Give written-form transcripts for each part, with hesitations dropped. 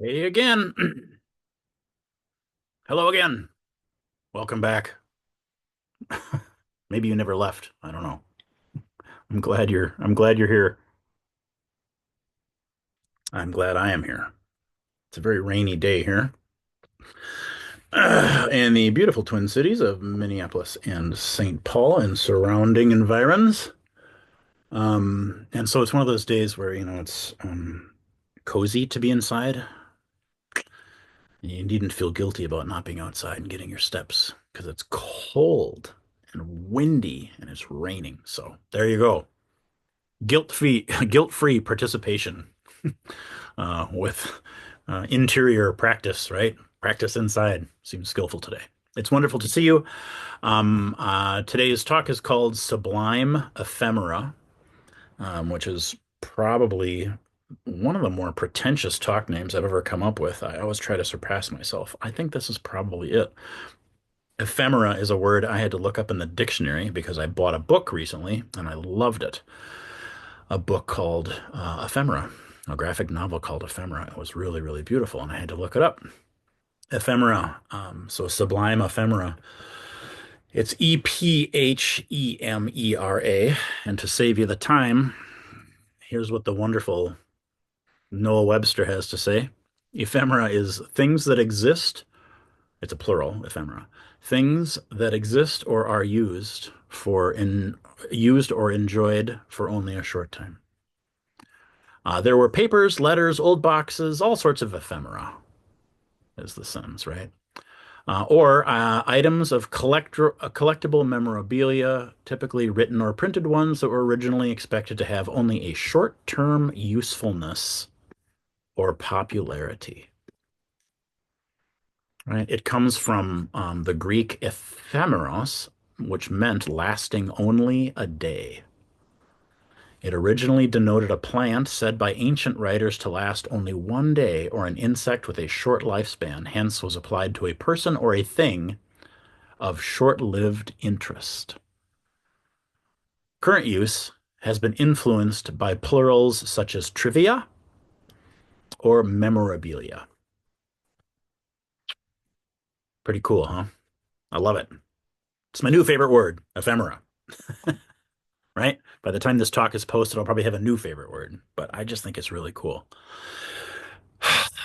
Hey again. Hello again. Welcome back. Maybe you never left. I don't know. I'm glad you're here. I'm glad I am here. It's a very rainy day here. In the beautiful Twin Cities of Minneapolis and St. Paul and surrounding environs. And so it's one of those days where, it's cozy to be inside. You needn't feel guilty about not being outside and getting your steps because it's cold and windy and it's raining. So there you go. Guilt-free, guilt-free participation with interior practice, right? Practice inside. Seems skillful today. It's wonderful to see you. Today's talk is called Sublime Ephemera, which is probably one of the more pretentious talk names I've ever come up with. I always try to surpass myself. I think this is probably it. Ephemera is a word I had to look up in the dictionary because I bought a book recently and I loved it. A book called Ephemera, a graphic novel called Ephemera. It was really, really beautiful, and I had to look it up. Ephemera, so Sublime Ephemera. It's Ephemera. And to save you the time, here's what the wonderful Noah Webster has to say. Ephemera is things that exist. It's a plural, ephemera. Things that exist or are used or enjoyed for only a short time. There were papers, letters, old boxes, all sorts of ephemera, is the sentence, right? Or items of collectible memorabilia, typically written or printed ones that were originally expected to have only a short-term usefulness or popularity, right? It comes from the Greek ephemeros, which meant lasting only a day. It originally denoted a plant said by ancient writers to last only one day or an insect with a short lifespan, hence was applied to a person or a thing of short-lived interest. Current use has been influenced by plurals such as trivia or memorabilia. Pretty cool, huh? I love it. It's my new favorite word, ephemera, right? By the time this talk is posted, I'll probably have a new favorite word, but I just think it's really cool.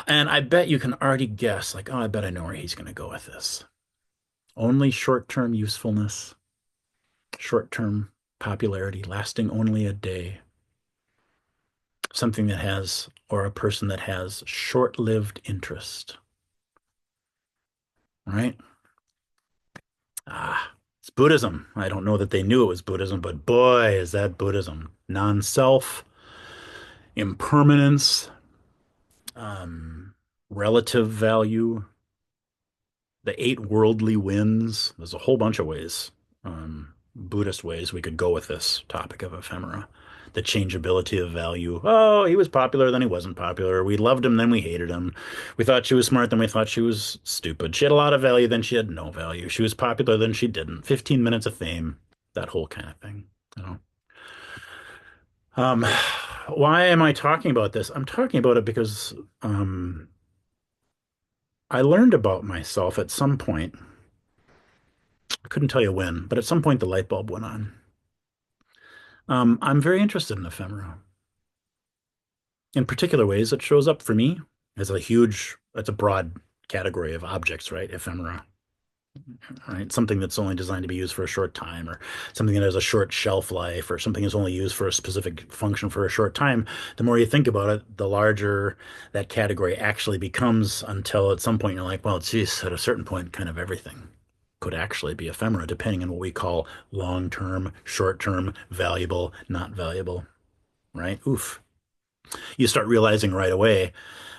And I bet you can already guess, like, oh, I bet I know where he's going to go with this. Only short-term usefulness, short-term popularity, lasting only a day. Something that has, or a person that has short-lived interest, right? It's Buddhism. I don't know that they knew it was Buddhism, but boy, is that Buddhism. Non-self, impermanence, um, relative value, the eight worldly winds. There's a whole bunch of ways, Buddhist ways we could go with this topic of ephemera. The changeability of value. Oh, he was popular, then he wasn't popular. We loved him, then we hated him. We thought she was smart, then we thought she was stupid. She had a lot of value, then she had no value. She was popular, then she didn't. 15 minutes of fame, that whole kind of thing, you know. Um, why am I talking about this? I'm talking about it because I learned about myself at some point. I couldn't tell you when, but at some point the light bulb went on. I'm very interested in ephemera. In particular ways, it shows up for me as that's a broad category of objects, right? Ephemera, right? Something that's only designed to be used for a short time, or something that has a short shelf life, or something that's only used for a specific function for a short time. The more you think about it, the larger that category actually becomes until at some point you're like, well, geez, at a certain point, kind of everything could actually be ephemera, depending on what we call long-term, short-term, valuable, not valuable, right? Oof. You start realizing right away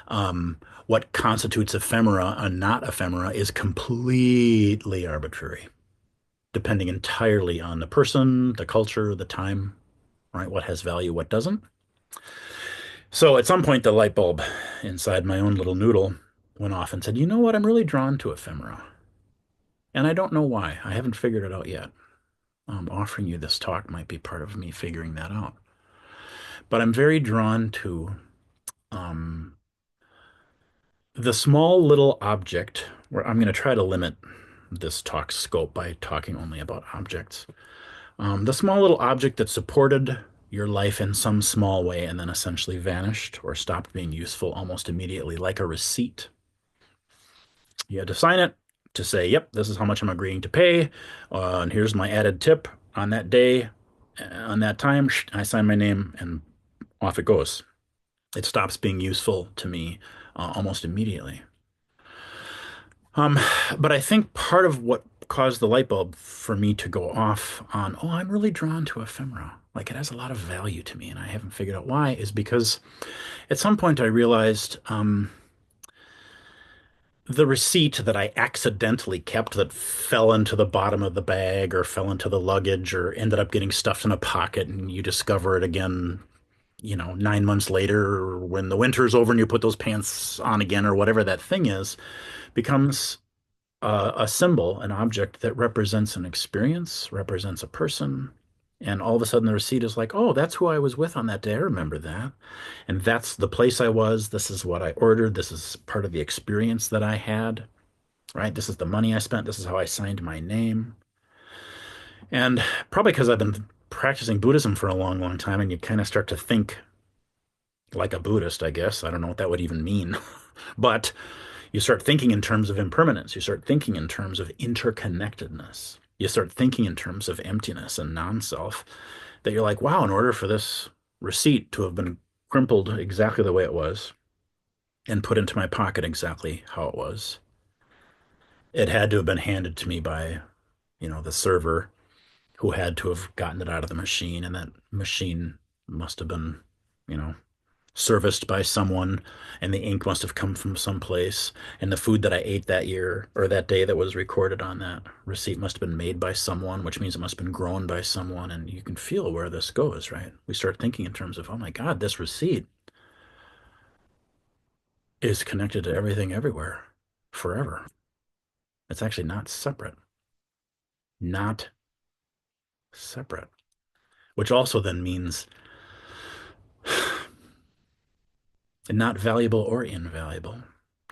um, what constitutes ephemera and not ephemera is completely arbitrary, depending entirely on the person, the culture, the time, right? What has value, what doesn't. So at some point, the light bulb inside my own little noodle went off and said, you know what? I'm really drawn to ephemera. And I don't know why. I haven't figured it out yet. Offering you this talk might be part of me figuring that out. But I'm very drawn to um, the small little object, where I'm going to try to limit this talk scope by talking only about objects. The small little object that supported your life in some small way and then essentially vanished or stopped being useful almost immediately, like a receipt. You had to sign it to say, yep, this is how much I'm agreeing to pay. And here's my added tip on that day, on that time. I sign my name and off it goes. It stops being useful to me almost immediately. Um, but I think part of what caused the light bulb for me to go off on, oh, I'm really drawn to ephemera. Like it has a lot of value to me, and I haven't figured out why, is because at some point I realized the receipt that I accidentally kept that fell into the bottom of the bag or fell into the luggage or ended up getting stuffed in a pocket and you discover it again, 9 months later when the winter's over and you put those pants on again or whatever that thing is, becomes a symbol, an object that represents an experience, represents a person. And all of a sudden, the receipt is like, oh, that's who I was with on that day. I remember that. And that's the place I was. This is what I ordered. This is part of the experience that I had, right? This is the money I spent. This is how I signed my name. And probably because I've been practicing Buddhism for a long, long time, and you kind of start to think like a Buddhist, I guess. I don't know what that would even mean. But you start thinking in terms of impermanence. You start thinking in terms of interconnectedness. You start thinking in terms of emptiness and non-self, that you're like, wow, in order for this receipt to have been crumpled exactly the way it was and put into my pocket exactly how it was, it had to have been handed to me by, the server who had to have gotten it out of the machine. And that machine must have been, you know, serviced by someone, and the ink must have come from someplace. And the food that I ate that year or that day that was recorded on that receipt must have been made by someone, which means it must have been grown by someone. And you can feel where this goes, right? We start thinking in terms of, oh my God, this receipt is connected to everything everywhere forever. It's actually not separate, not separate, which also then means not valuable or invaluable,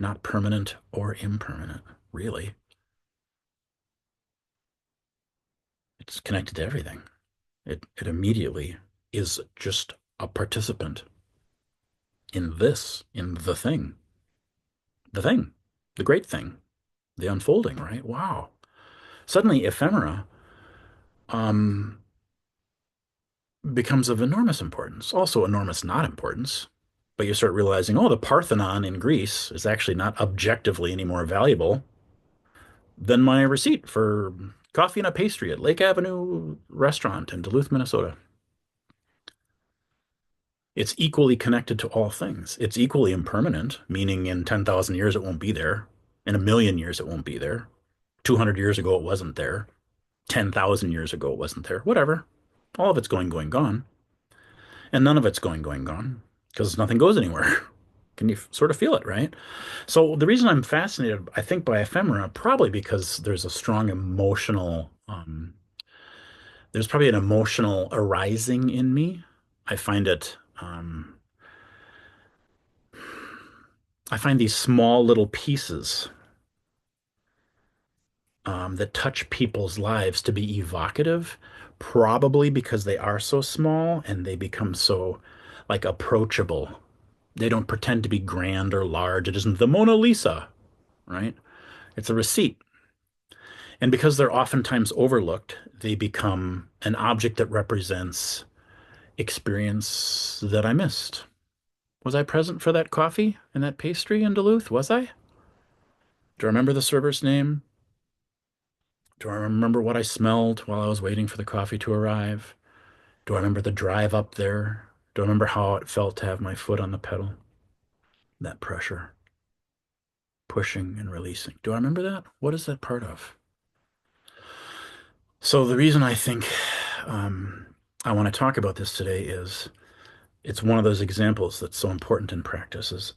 not permanent or impermanent, really. It's connected to everything. It immediately is just a participant in this, in the thing, the great thing, the unfolding, right? Wow. Suddenly, ephemera um, becomes of enormous importance, also enormous not importance. But you start realizing, oh, the Parthenon in Greece is actually not objectively any more valuable than my receipt for coffee and a pastry at Lake Avenue Restaurant in Duluth, Minnesota. It's equally connected to all things. It's equally impermanent, meaning in 10,000 years it won't be there. In a million years it won't be there. 200 years ago it wasn't there. 10,000 years ago it wasn't there. Whatever. All of it's going, going, gone. And none of it's going, going, gone because nothing goes anywhere. Can you sort of feel it, right? So the reason I'm fascinated, I think, by ephemera, probably because there's a strong emotional, there's probably an emotional arising in me. I find it, I find these small little pieces that touch people's lives to be evocative, probably because they are so small and they become so like approachable. They don't pretend to be grand or large. It isn't the Mona Lisa, right? It's a receipt. And because they're oftentimes overlooked, they become an object that represents experience that I missed. Was I present for that coffee and that pastry in Duluth? Was I? Do I remember the server's name? Do I remember what I smelled while I was waiting for the coffee to arrive? Do I remember the drive up there? Do I remember how it felt to have my foot on the pedal? That pressure, pushing and releasing. Do I remember that? What is that part of? So the reason I think um, I want to talk about this today is it's one of those examples that's so important in practice is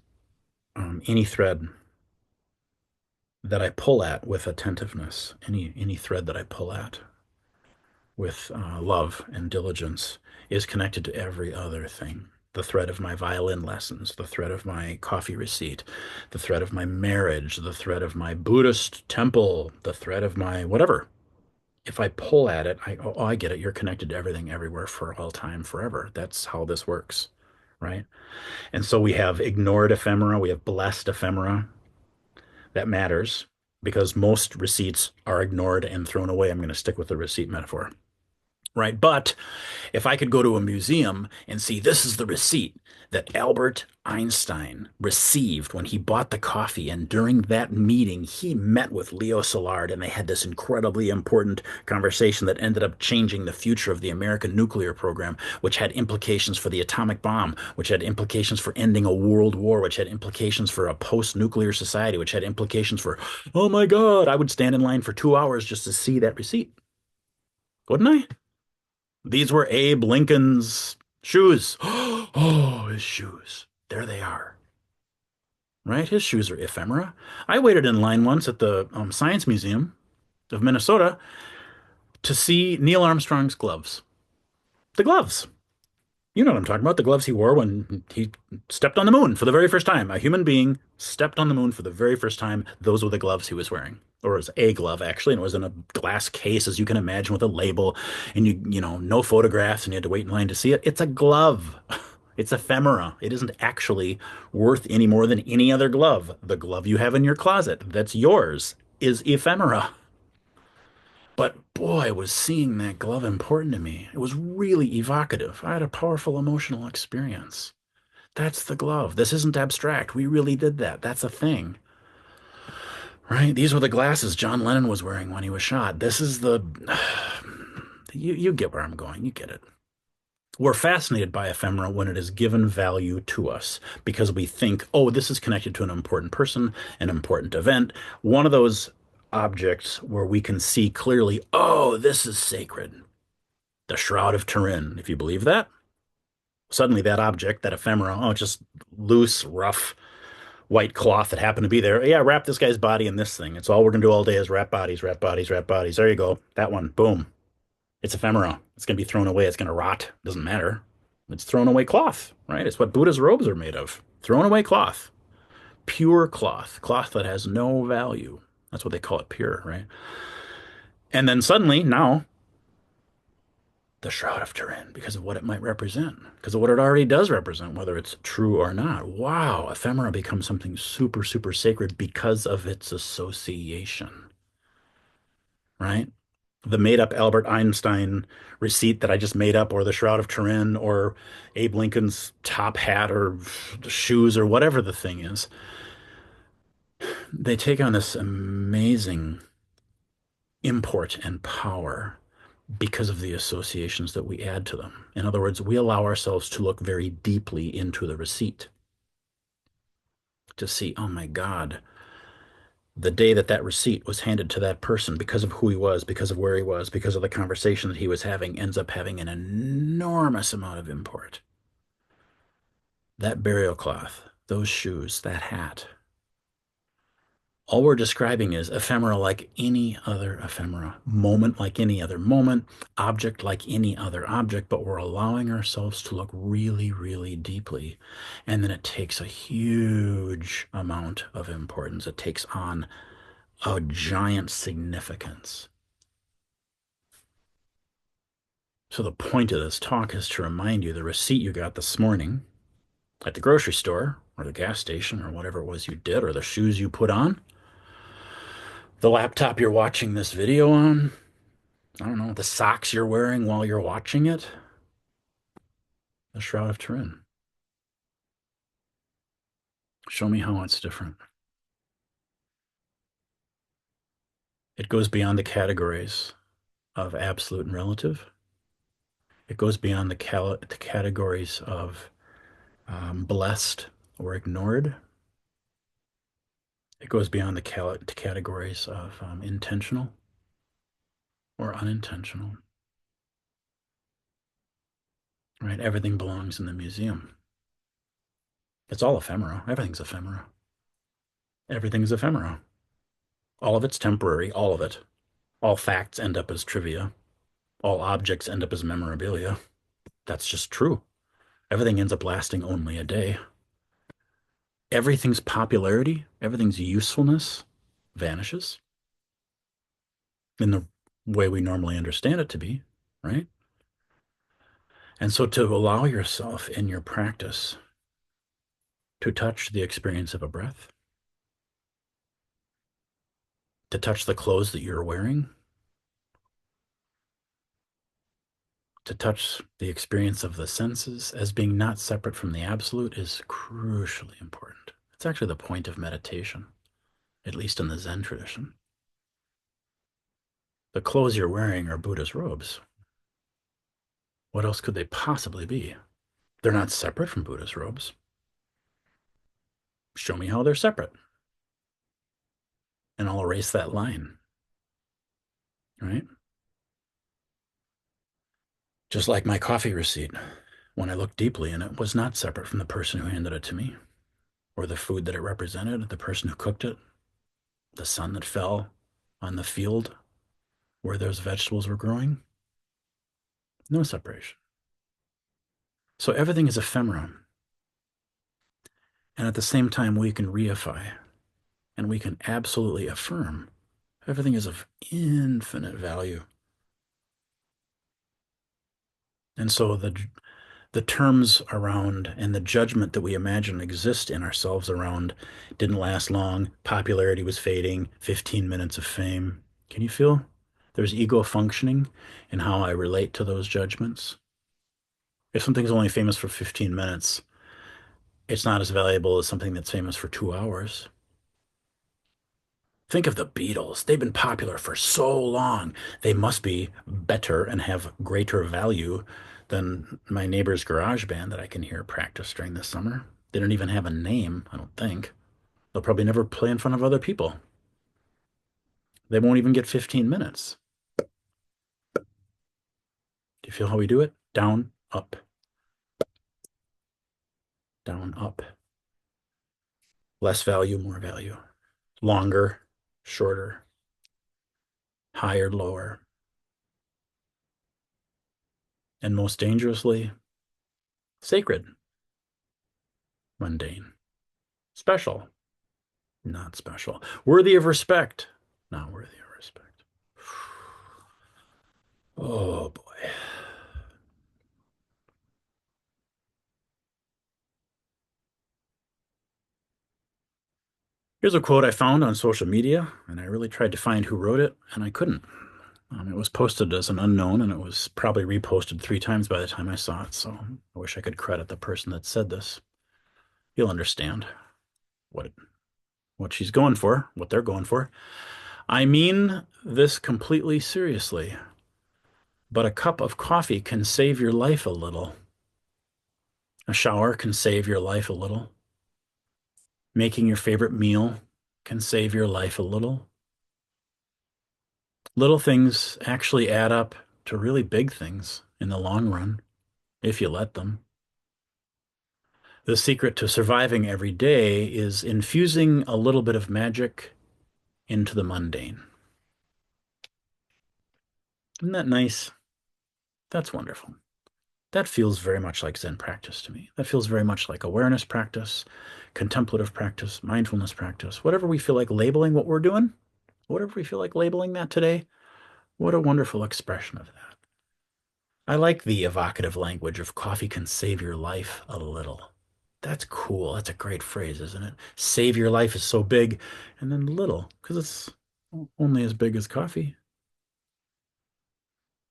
any thread that I pull at with attentiveness, any thread that I pull at with love and diligence is connected to every other thing. The thread of my violin lessons, the thread of my coffee receipt, the thread of my marriage, the thread of my Buddhist temple, the thread of my whatever. If I pull at it, oh, I get it. You're connected to everything everywhere for all time, forever. That's how this works, right? And so we have ignored ephemera, we have blessed ephemera. That matters because most receipts are ignored and thrown away. I'm going to stick with the receipt metaphor, right? But if I could go to a museum and see this is the receipt that Albert Einstein received when he bought the coffee, and during that meeting, he met with Leo Szilard, and they had this incredibly important conversation that ended up changing the future of the American nuclear program, which had implications for the atomic bomb, which had implications for ending a world war, which had implications for a post-nuclear society, which had implications for, oh my God, I would stand in line for 2 hours just to see that receipt, wouldn't I? These were Abe Lincoln's shoes. Oh, his shoes. There they are. Right? His shoes are ephemera. I waited in line once at the Science Museum of Minnesota to see Neil Armstrong's gloves. The gloves. You know what I'm talking about. The gloves he wore when he stepped on the moon for the very first time. A human being stepped on the moon for the very first time. Those were the gloves he was wearing. Or it was a glove, actually, and it was in a glass case, as you can imagine, with a label, and no photographs, and you had to wait in line to see it. It's a glove. It's ephemera. It isn't actually worth any more than any other glove. The glove you have in your closet that's yours is ephemera. But boy, was seeing that glove important to me. It was really evocative. I had a powerful emotional experience. That's the glove. This isn't abstract. We really did that. That's a thing, right? These were the glasses John Lennon was wearing when he was shot. This is the you get where I'm going. You get it. We're fascinated by ephemera when it is given value to us because we think, oh, this is connected to an important person, an important event. One of those objects where we can see clearly, oh, this is sacred. The Shroud of Turin, if you believe that. Suddenly, that object, that ephemera, oh, just loose, rough, white cloth that happened to be there. Yeah, wrap this guy's body in this thing. It's all we're going to do all day is wrap bodies, wrap bodies, wrap bodies. There you go. That one. Boom. It's ephemera. It's going to be thrown away. It's going to rot. Doesn't matter. It's thrown away cloth, right? It's what Buddha's robes are made of. Thrown away cloth. Pure cloth. Cloth that has no value. That's what they call it, pure, right? And then suddenly, now, the Shroud of Turin, because of what it might represent, because of what it already does represent, whether it's true or not. Wow, ephemera becomes something super, super sacred because of its association, right? The made up Albert Einstein receipt that I just made up, or the Shroud of Turin, or Abe Lincoln's top hat, or the shoes, or whatever the thing is, they take on this amazing import and power because of the associations that we add to them. In other words, we allow ourselves to look very deeply into the receipt to see, oh my God, the day that that receipt was handed to that person because of who he was, because of where he was, because of the conversation that he was having, ends up having an enormous amount of import. That burial cloth, those shoes, that hat. All we're describing is ephemera like any other ephemera, moment like any other moment, object like any other object, but we're allowing ourselves to look really, really deeply. And then it takes a huge amount of importance. It takes on a giant significance. So the point of this talk is to remind you the receipt you got this morning at the grocery store or the gas station or whatever it was you did, or the shoes you put on, the laptop you're watching this video on, I don't know, the socks you're wearing while you're watching it, the Shroud of Turin. Show me how it's different. It goes beyond the categories of absolute and relative. It goes beyond the categories of blessed or ignored. It goes beyond the categories of intentional or unintentional. Right? Everything belongs in the museum. It's all ephemera. Everything's ephemera. Everything's ephemera. All of it's temporary, all of it. All facts end up as trivia. All objects end up as memorabilia. That's just true. Everything ends up lasting only a day. Everything's popularity, everything's usefulness vanishes in the way we normally understand it to be, right? And so to allow yourself in your practice to touch the experience of a breath, to touch the clothes that you're wearing, to touch the experience of the senses as being not separate from the absolute is crucially important. It's actually the point of meditation, at least in the Zen tradition. The clothes you're wearing are Buddha's robes. What else could they possibly be? They're not separate from Buddha's robes. Show me how they're separate, and I'll erase that line, right? Just like my coffee receipt. When I looked deeply in it, was not separate from the person who handed it to me, or the food that it represented, the person who cooked it, the sun that fell on the field where those vegetables were growing. No separation. So everything is ephemera. And at the same time, we can reify and we can absolutely affirm everything is of infinite value. And so the terms around and the judgment that we imagine exist in ourselves around didn't last long, popularity was fading, 15 minutes of fame. Can you feel there's ego functioning in how I relate to those judgments? If something's only famous for 15 minutes, it's not as valuable as something that's famous for 2 hours. Think of the Beatles. They've been popular for so long. They must be better and have greater value than my neighbor's garage band that I can hear practice during the summer. They don't even have a name, I don't think. They'll probably never play in front of other people. They won't even get 15 minutes. Do you feel how we do it? Down, up, down, up. Less value, more value. Longer, shorter, higher, lower. And most dangerously, sacred, mundane, special, not special, worthy of respect, not worthy of respect. Oh boy. Here's a quote I found on social media, and I really tried to find who wrote it, and I couldn't. It was posted as an unknown, and it was probably reposted 3 times by the time I saw it, so I wish I could credit the person that said this. You'll understand what what she's going for, what they're going for. I mean this completely seriously, but a cup of coffee can save your life a little. A shower can save your life a little. Making your favorite meal can save your life a little. Little things actually add up to really big things in the long run, if you let them. The secret to surviving every day is infusing a little bit of magic into the mundane. Isn't that nice? That's wonderful. That feels very much like Zen practice to me. That feels very much like awareness practice, contemplative practice, mindfulness practice, whatever we feel like labeling what we're doing, whatever we feel like labeling that today. What a wonderful expression of that. I like the evocative language of coffee can save your life a little. That's cool. That's a great phrase, isn't it? Save your life is so big, and then little, because it's only as big as coffee,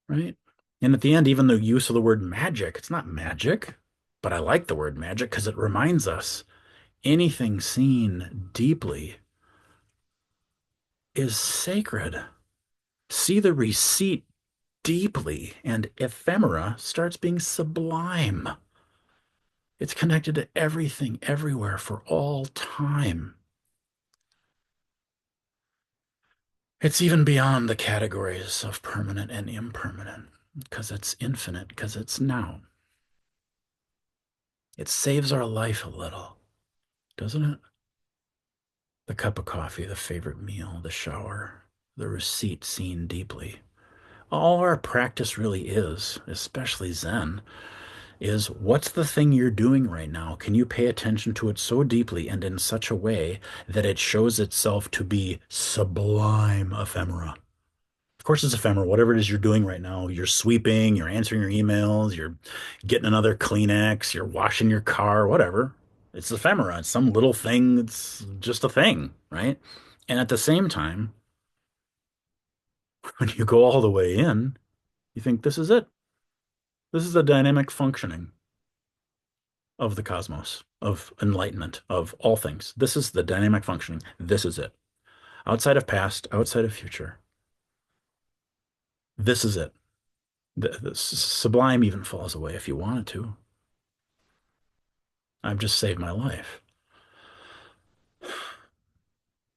right? And at the end, even the use of the word magic, it's not magic, but I like the word magic because it reminds us anything seen deeply is sacred. See the receipt deeply, and ephemera starts being sublime. It's connected to everything, everywhere, for all time. It's even beyond the categories of permanent and impermanent, because it's infinite, because it's now. It saves our life a little, doesn't it? The cup of coffee, the favorite meal, the shower, the receipt seen deeply. All our practice really is, especially Zen, is what's the thing you're doing right now? Can you pay attention to it so deeply and in such a way that it shows itself to be sublime ephemera? Of course, it's ephemeral. Whatever it is you're doing right now, you're sweeping, you're answering your emails, you're getting another Kleenex, you're washing your car, whatever. It's ephemera. It's some little thing. It's just a thing, right? And at the same time, when you go all the way in, you think this is it. This is the dynamic functioning of the cosmos, of enlightenment, of all things. This is the dynamic functioning. This is it. Outside of past, outside of future. This is it. The sublime even falls away if you wanted to. I've just saved my life.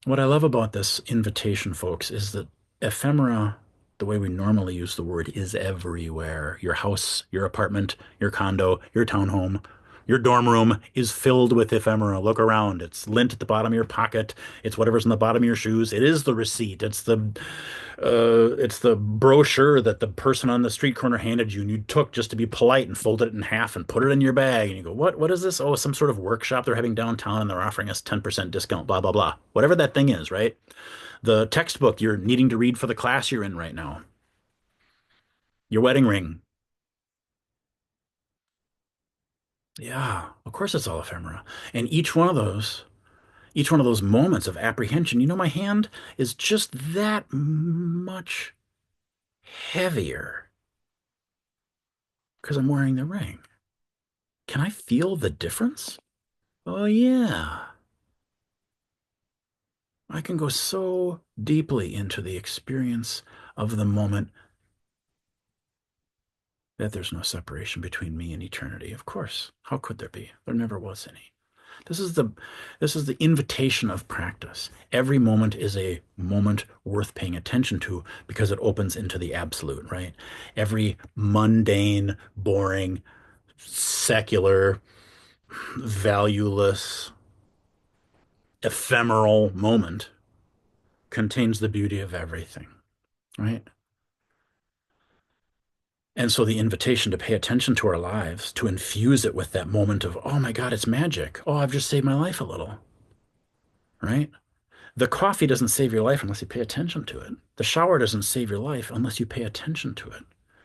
What I love about this invitation, folks, is that ephemera, the way we normally use the word, is everywhere. Your house, your apartment, your condo, your townhome, your dorm room is filled with ephemera. Look around. It's lint at the bottom of your pocket. It's whatever's in the bottom of your shoes. It is the receipt. It's the brochure that the person on the street corner handed you and you took just to be polite and folded it in half and put it in your bag. And you go, what is this? Oh, some sort of workshop they're having downtown and they're offering us 10% discount, blah, blah, blah. Whatever that thing is, right? The textbook you're needing to read for the class you're in right now. Your wedding ring. Yeah, of course it's all ephemera. And each one of those moments of apprehension, my hand is just that much heavier because I'm wearing the ring. Can I feel the difference? Oh, yeah. I can go so deeply into the experience of the moment that there's no separation between me and eternity. Of course. How could there be? There never was any. This is the this is the invitation of practice. Every moment is a moment worth paying attention to because it opens into the absolute, right? Every mundane, boring, secular, valueless, ephemeral moment contains the beauty of everything, right? And so the invitation to pay attention to our lives, to infuse it with that moment of, oh my God, it's magic. Oh, I've just saved my life a little, right? The coffee doesn't save your life unless you pay attention to it. The shower doesn't save your life unless you pay attention to it.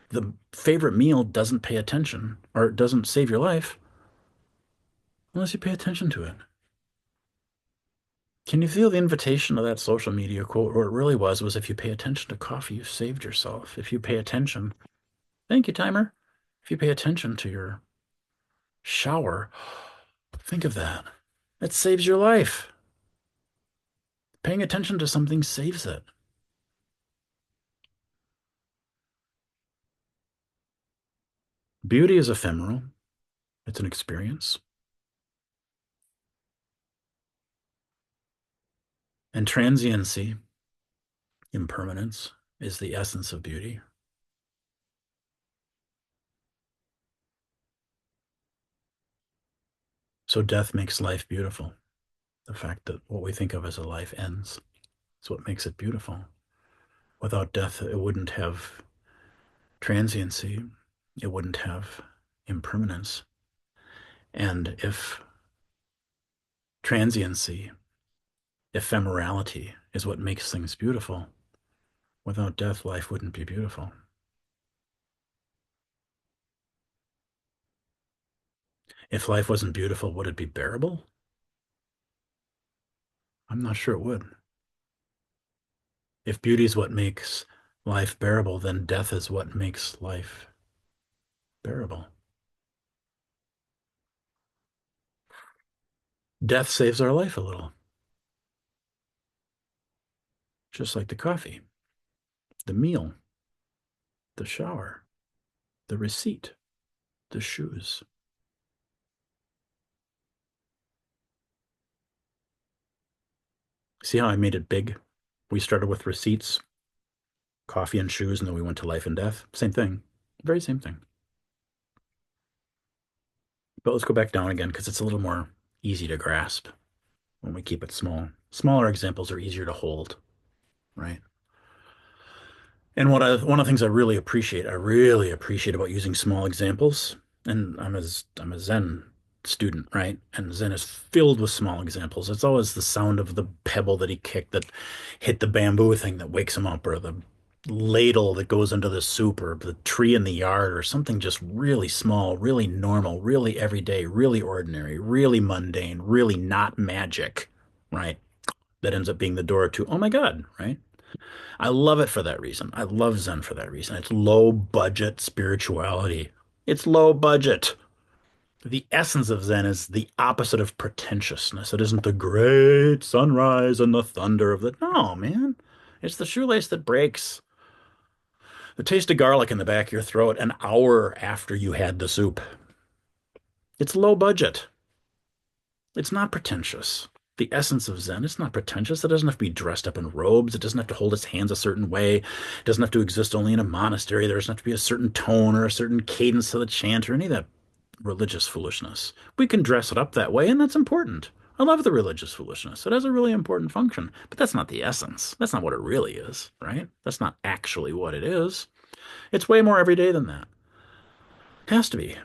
The favorite meal doesn't pay attention or doesn't save your life unless you pay attention to it. Can you feel the invitation of that social media quote? What it really was if you pay attention to coffee, you've saved yourself. If you pay attention, thank you, timer. If you pay attention to your shower, think of that. It saves your life. Paying attention to something saves it. Beauty is ephemeral. It's an experience. And transiency, impermanence, is the essence of beauty. So death makes life beautiful. The fact that what we think of as a life ends is what makes it beautiful. Without death, it wouldn't have transiency. It wouldn't have impermanence. And if transiency, ephemerality is what makes things beautiful, without death, life wouldn't be beautiful. If life wasn't beautiful, would it be bearable? I'm not sure it would. If beauty is what makes life bearable, then death is what makes life bearable. Death saves our life a little, just like the coffee, the meal, the shower, the receipt, the shoes. See how I made it big? We started with receipts, coffee and shoes, and then we went to life and death. Same thing. Very same thing. But let's go back down again because it's a little more easy to grasp when we keep it small. Smaller examples are easier to hold, right? And one of the things I really appreciate about using small examples And I'm a Zen student, right? And Zen is filled with small examples. It's always the sound of the pebble that he kicked that hit the bamboo thing that wakes him up, or the ladle that goes into the soup, or the tree in the yard, or something just really small, really normal, really everyday, really ordinary, really mundane, really not magic, right? That ends up being the door to, oh my God, right? I love it for that reason. I love Zen for that reason. It's low budget spirituality. It's low budget. The essence of Zen is the opposite of pretentiousness. It isn't the great sunrise and the thunder of the. No, man. It's the shoelace that breaks. The taste of garlic in the back of your throat an hour after you had the soup. It's low budget. It's not pretentious. The essence of Zen is not pretentious. It doesn't have to be dressed up in robes. It doesn't have to hold its hands a certain way. It doesn't have to exist only in a monastery. There doesn't have to be a certain tone or a certain cadence to the chant or any of that religious foolishness. We can dress it up that way, and that's important. I love the religious foolishness. It has a really important function, but that's not the essence. That's not what it really is, right? That's not actually what it is. It's way more everyday than that. Has to be.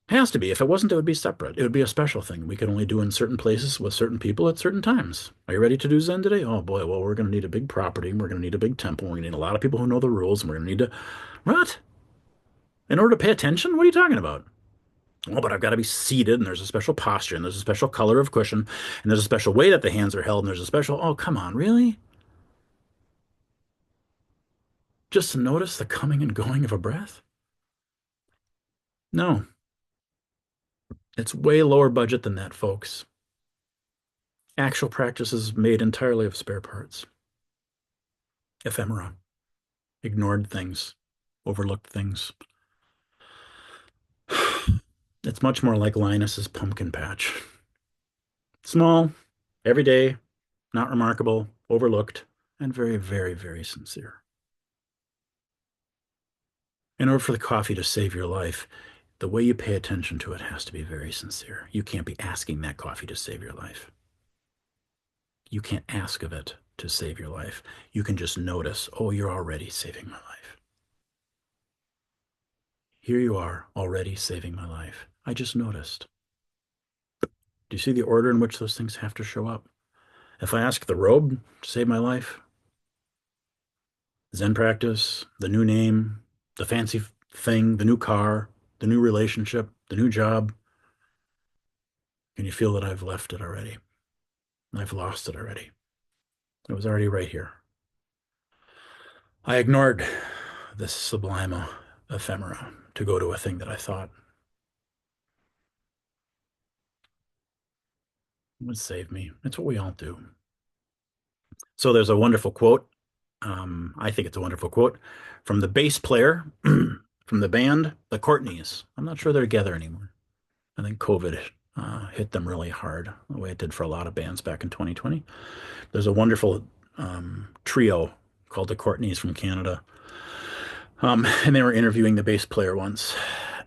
Has to be. If it wasn't, it would be separate. It would be a special thing we could only do in certain places with certain people at certain times. Are you ready to do Zen today? Oh boy, well, we're going to need a big property, and we're going to need a big temple, and we're going to need a lot of people who know the rules, and we're going to need to. What? In order to pay attention? What are you talking about? Oh, but I've got to be seated, and there's a special posture, and there's a special color of cushion, and there's a special way that the hands are held, and there's a special. Oh, come on, really? Just to notice the coming and going of a breath? No, it's way lower budget than that, folks. Actual practice is made entirely of spare parts, ephemera, ignored things, overlooked things. It's much more like Linus's pumpkin patch. Small, everyday, not remarkable, overlooked, and very, very, very sincere. In order for the coffee to save your life, the way you pay attention to it has to be very sincere. You can't be asking that coffee to save your life. You can't ask of it to save your life. You can just notice, oh, you're already saving my life. Here you are, already saving my life. I just noticed. Do you see the order in which those things have to show up? If I ask the robe to save my life, Zen practice, the new name, the fancy thing, the new car, the new relationship, the new job, can you feel that I've left it already? I've lost it already. It was already right here. I ignored this sublime ephemera to go to a thing that I thought would save me. It's what we all do. So there's a wonderful quote. I think it's a wonderful quote from the bass player from the band, the Courtneys. I'm not sure they're together anymore. I think COVID hit them really hard, the way it did for a lot of bands back in 2020. There's a wonderful trio called the Courtneys from Canada. And they were interviewing the bass player once.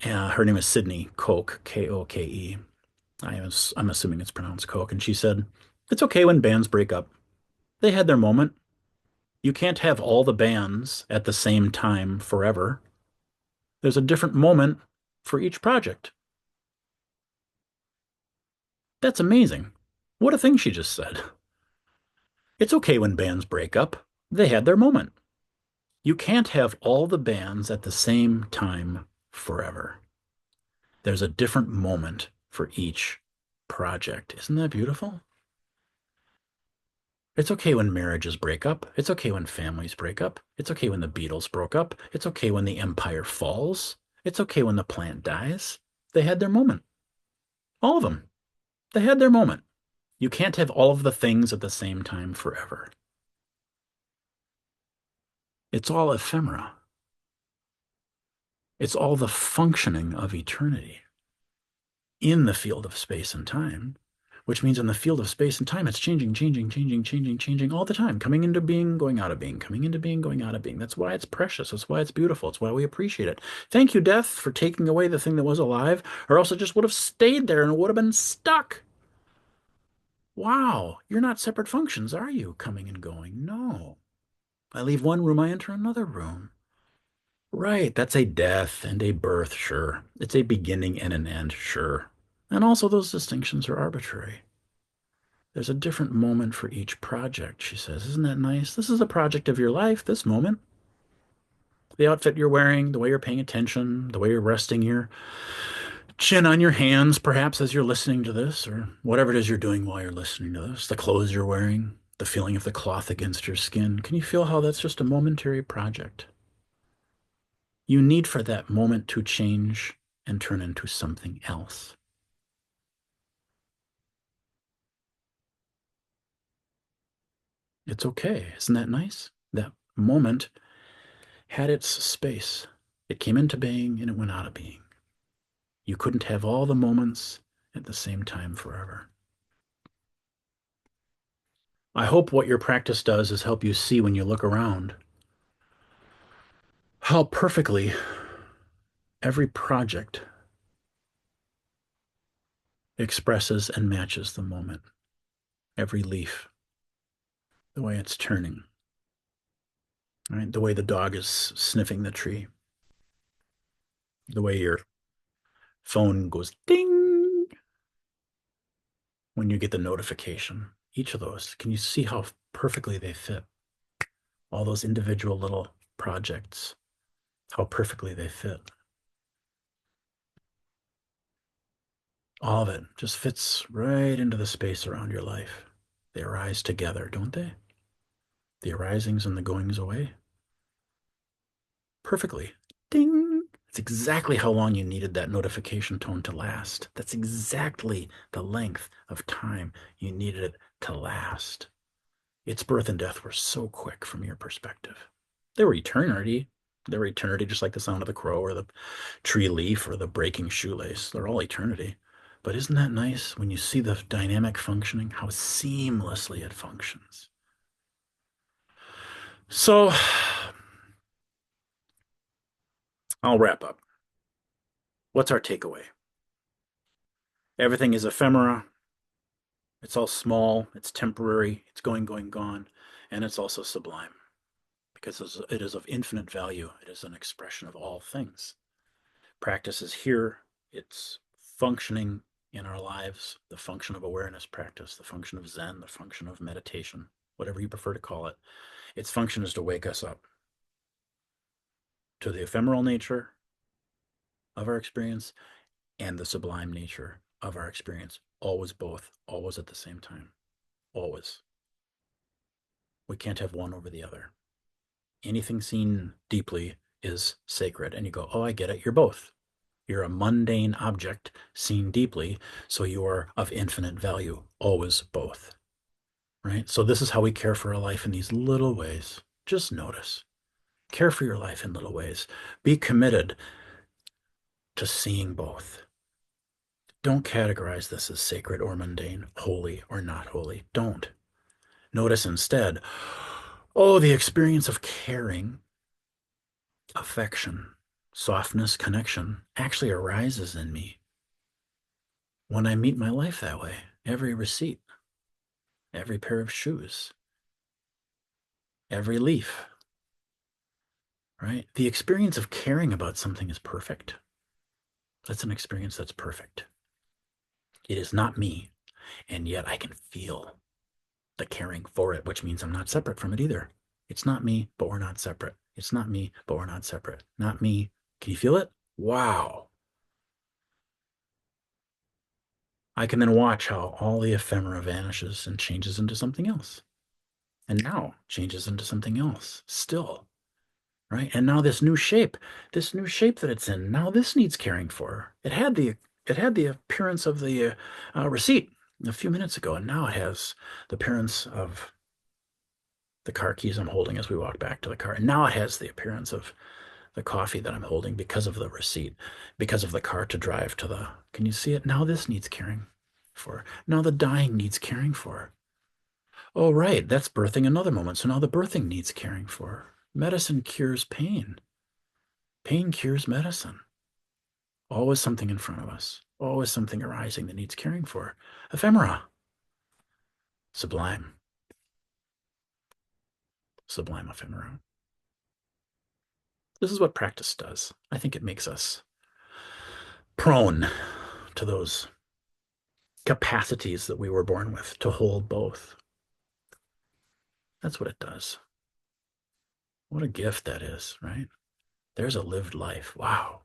Her name is Sydney Koke, Koke. I'm assuming it's pronounced Coke. And she said, it's okay when bands break up. They had their moment. You can't have all the bands at the same time forever. There's a different moment for each project. That's amazing. What a thing she just said. It's okay when bands break up. They had their moment. You can't have all the bands at the same time forever. There's a different moment for each project. Isn't that beautiful? It's okay when marriages break up. It's okay when families break up. It's okay when the Beatles broke up. It's okay when the empire falls. It's okay when the plant dies. They had their moment. All of them. They had their moment. You can't have all of the things at the same time forever. It's all ephemera. It's all the functioning of eternity in the field of space and time, which means in the field of space and time, it's changing, changing, changing, changing, changing all the time, coming into being, going out of being, coming into being, going out of being. That's why it's precious. That's why it's beautiful. It's why we appreciate it. Thank you, death, for taking away the thing that was alive, or else it just would have stayed there and it would have been stuck. Wow, you're not separate functions, are you? Coming and going. No. I leave one room, I enter another room. Right, that's a death and a birth, sure. It's a beginning and an end, sure. And also those distinctions are arbitrary. There's a different moment for each project, she says. Isn't that nice? This is a project of your life, this moment. The outfit you're wearing, the way you're paying attention, the way you're resting your chin on your hands, perhaps as you're listening to this, or whatever it is you're doing while you're listening to this, the clothes you're wearing, the feeling of the cloth against your skin. Can you feel how that's just a momentary project? You need for that moment to change and turn into something else. It's okay. Isn't that nice? That moment had its space. It came into being and it went out of being. You couldn't have all the moments at the same time forever. I hope what your practice does is help you see when you look around how perfectly every project expresses and matches the moment. Every leaf, the way it's turning, right? The way the dog is sniffing the tree, the way your phone goes ding when you get the notification. Each of those, can you see how perfectly they fit? All those individual little projects, how perfectly they fit. All of it just fits right into the space around your life. They arise together, don't they? The arisings and the goings away. Perfectly. Ding. That's exactly how long you needed that notification tone to last. That's exactly the length of time you needed it to last. Its birth and death were so quick from your perspective. They were eternity. They were eternity, just like the sound of the crow or the tree leaf or the breaking shoelace. They're all eternity. But isn't that nice when you see the dynamic functioning, how seamlessly it functions? So I'll wrap up. What's our takeaway? Everything is ephemera. It's all small. It's temporary. It's going, going, gone. And it's also sublime because it is of infinite value. It is an expression of all things. Practice is here. It's functioning in our lives, the function of awareness practice, the function of Zen, the function of meditation, whatever you prefer to call it. Its function is to wake us up to the ephemeral nature of our experience and the sublime nature of our experience. Always both, always at the same time. Always. We can't have one over the other. Anything seen deeply is sacred. And you go, oh, I get it. You're both. You're a mundane object seen deeply, so you are of infinite value. Always both. Right? So this is how we care for our life in these little ways. Just notice. Care for your life in little ways. Be committed to seeing both. Don't categorize this as sacred or mundane, holy or not holy. Don't. Notice instead, oh, the experience of caring, affection, softness, connection actually arises in me when I meet my life that way. Every receipt, every pair of shoes, every leaf, right? The experience of caring about something is perfect. That's an experience that's perfect. It is not me, and yet I can feel the caring for it, which means I'm not separate from it either. It's not me, but we're not separate. It's not me, but we're not separate. Not me. Can you feel it? Wow. I can then watch how all the ephemera vanishes and changes into something else. And now changes into something else still, right? And now this new shape that it's in, now this needs caring for. It had the appearance of the receipt a few minutes ago, and now it has the appearance of the car keys I'm holding as we walk back to the car. And now it has the appearance of the coffee that I'm holding because of the receipt, because of the car to drive to the. Can you see it? Now this needs caring for. Now the dying needs caring for. Oh, right. That's birthing another moment. So now the birthing needs caring for. Medicine cures pain. Pain cures medicine. Always something in front of us. Always something arising that needs caring for. Ephemera. Sublime. Sublime ephemera. This is what practice does. I think it makes us prone to those capacities that we were born with to hold both. That's what it does. What a gift that is, right? There's a lived life. Wow.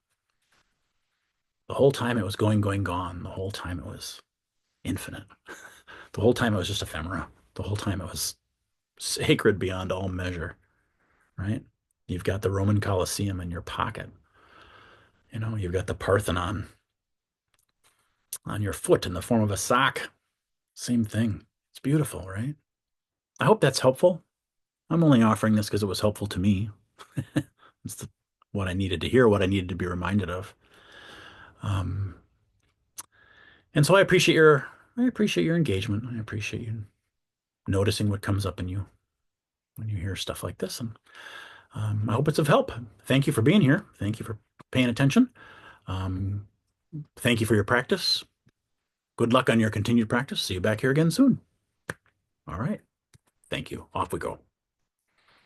The whole time it was going, going, gone. The whole time it was infinite. The whole time it was just ephemera. The whole time it was sacred beyond all measure, right? You've got the Roman Colosseum in your pocket. You've got the Parthenon on your foot in the form of a sock. Same thing. It's beautiful, right? I hope that's helpful. I'm only offering this because it was helpful to me. It's what I needed to hear, what I needed to be reminded of. Um, and so I appreciate your engagement. I appreciate you noticing what comes up in you when you hear stuff like this. And I hope it's of help. Thank you for being here. Thank you for paying attention. Um, thank you for your practice. Good luck on your continued practice. See you back here again soon. All right. Thank you. Off we go.